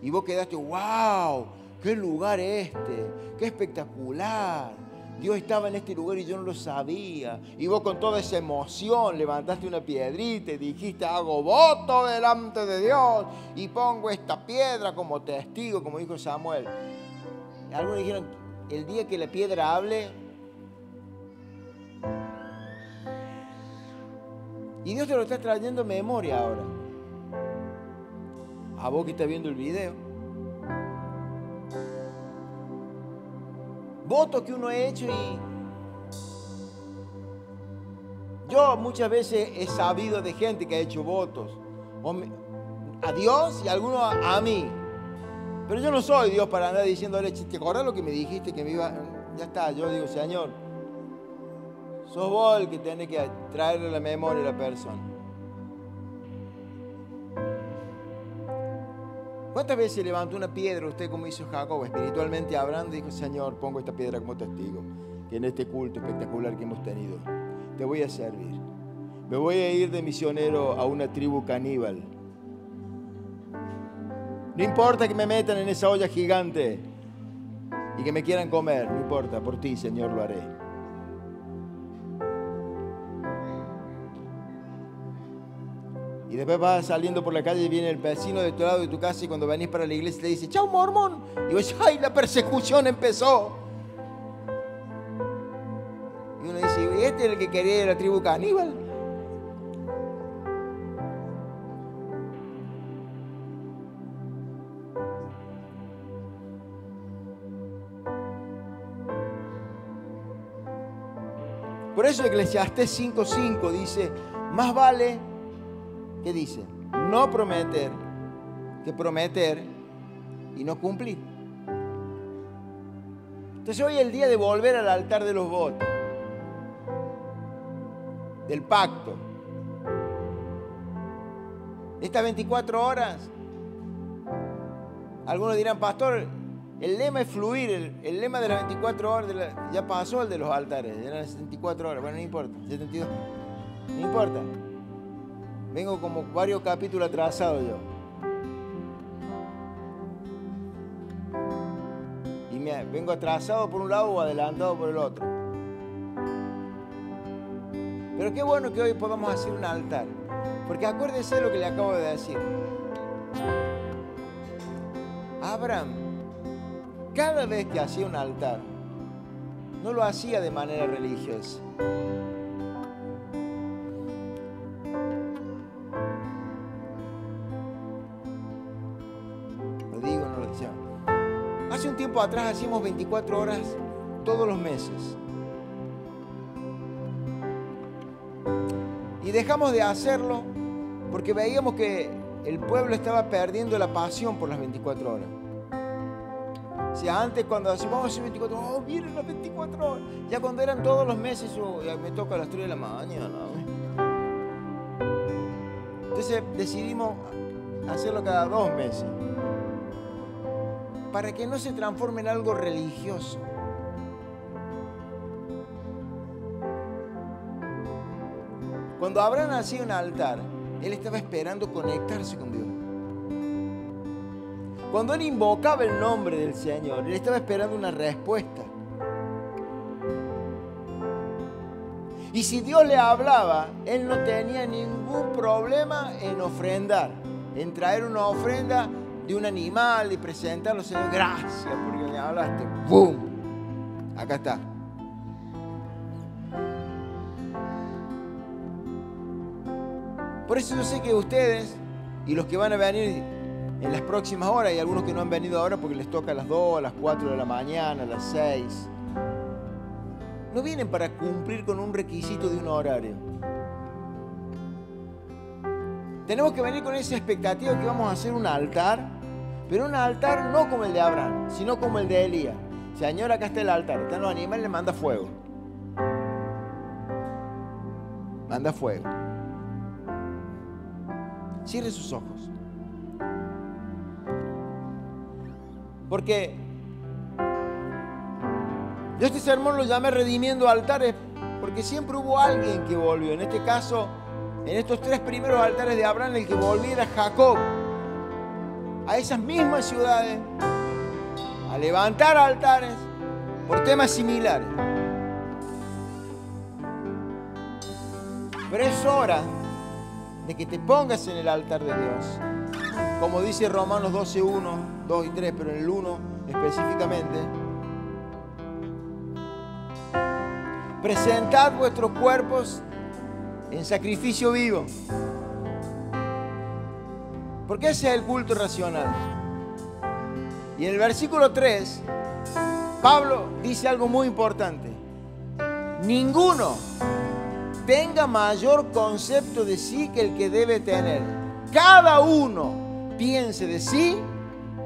Y vos quedaste, wow, qué lugar este, qué espectacular. Dios estaba en este lugar y yo no lo sabía. Y vos con toda esa emoción levantaste una piedrita y dijiste, hago voto delante de Dios y pongo esta piedra como testigo, como dijo Samuel. Y algunos dijeron, el día que la piedra hable, y Dios te lo está trayendo a memoria ahora. A vos que estás viendo el video. Votos que uno ha hecho y yo muchas veces he sabido de gente que ha hecho votos a Dios y algunos a mí. Pero yo no soy Dios para andar diciéndole, ¿te acordás lo que me dijiste que me iba? Ya está, yo digo, Señor, sos vos el que tenés que traerle la memoria a la persona. ¿Cuántas veces levantó una piedra usted como hizo Jacob, espiritualmente hablando, y dijo, Señor, pongo esta piedra como testigo, que en este culto espectacular que hemos tenido, te voy a servir. Me voy a ir de misionero a una tribu caníbal. No importa que me metan en esa olla gigante y que me quieran comer, no importa, por ti, Señor, lo haré. Y después vas saliendo por la calle y viene el vecino de tu lado de tu casa y cuando venís para la iglesia te dice, chao mormón. Y vos dices, ay, la persecución empezó. Y uno dice, ¿y este es el que quería ir a la tribu caníbal? Por eso Eclesiastés 5:5 dice, más vale, ¿qué dice? No prometer que prometer y no cumplir. Entonces hoy es el día de volver al altar de los votos, del pacto. Estas 24 horas, algunos dirán, pastor, el lema es fluir, el lema de las 24 horas, ya pasó el de los altares, eran las 74 horas, bueno, no importa, 72, no importa. Vengo como varios capítulos atrasados yo. Y vengo atrasado por un lado o adelantado por el otro. Pero qué bueno que hoy podamos hacer un altar. Porque acuérdese lo que le acabo de decir. Abraham, cada vez que hacía un altar, no lo hacía de manera religiosa. Hace un tiempo atrás hacíamos 24 horas todos los meses. Y dejamos de hacerlo porque veíamos que el pueblo estaba perdiendo la pasión por las 24 horas. O sea, antes cuando decíamos, vamos a hacer 24 horas, oh, miren las 24 horas. Ya cuando eran todos los meses, ya me toca a las 3 de la mañana. Entonces decidimos hacerlo cada 2 meses. Para que no se transforme en algo religioso. Cuando Abraham hacía un altar, él estaba esperando conectarse con Dios. Cuando él invocaba el nombre del Señor, él estaba esperando una respuesta. Y si Dios le hablaba, él no tenía ningún problema en ofrendar, en traer una ofrenda de un animal y presentarlo, Señor, gracias porque me hablaste. ¡Bum! Acá está. Por eso yo sé que ustedes y los que van a venir en las próximas horas, y algunos que no han venido ahora porque les toca a las 2, a las 4 de la mañana, a las 6, no vienen para cumplir con un requisito de un horario. Tenemos que venir con esa expectativa que vamos a hacer un altar, pero un altar no como el de Abraham, sino como el de Elías. Señor, acá está el altar, están los animales, le manda fuego. Manda fuego. Cierre sus ojos. Porque yo este sermón lo llamé redimiendo altares, porque siempre hubo alguien que volvió. En este caso, en estos 3 primeros altares de Abraham, el que volviera Jacob a esas mismas ciudades, a levantar altares por temas similares. Pero es hora de que te pongas en el altar de Dios. Como dice Romanos 12:1, 2 y 3, pero en el 1 específicamente. Presentad vuestros cuerpos en sacrificio vivo. Porque ese es el culto racional. Y en el versículo 3, Pablo dice algo muy importante. Ninguno tenga mayor concepto de sí que el que debe tener. Cada uno piense de sí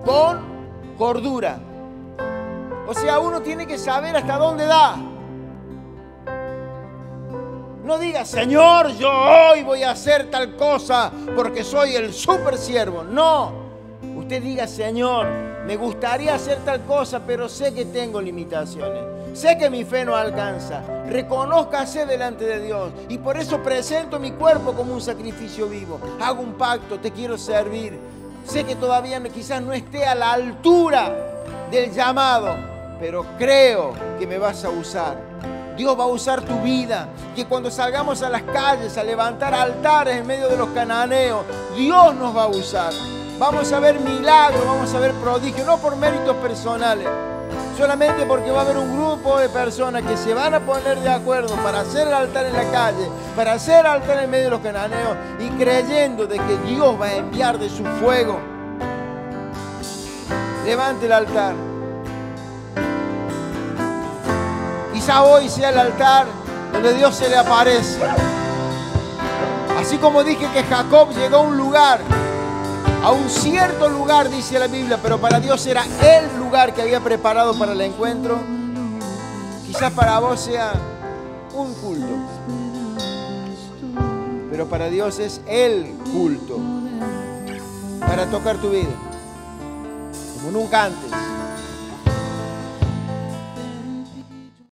con cordura. O sea, uno tiene que saber hasta dónde da. No diga, Señor, yo hoy voy a hacer tal cosa porque soy el super siervo. No. Usted diga, Señor, me gustaría hacer tal cosa, pero sé que tengo limitaciones. Sé que mi fe no alcanza. Reconózcase delante de Dios. Y por eso presento mi cuerpo como un sacrificio vivo. Hago un pacto, te quiero servir. Sé que todavía quizás no esté a la altura del llamado, pero creo que me vas a usar. Dios va a usar tu vida. Que cuando salgamos a las calles a levantar altares en medio de los cananeos, Dios nos va a usar. Vamos a ver milagros, vamos a ver prodigios, no por méritos personales, solamente porque va a haber un grupo de personas que se van a poner de acuerdo para hacer el altar en la calle, para hacer el altar en medio de los cananeos y creyendo de que Dios va a enviar de su fuego. Levante el altar. Quizá hoy sea el altar donde Dios se le aparece. Así como dije que Jacob llegó a un lugar, a un cierto lugar, dice la Biblia, pero para Dios era el lugar que había preparado para el encuentro. Quizás para vos sea un culto, pero para Dios es el culto para tocar tu vida como nunca antes.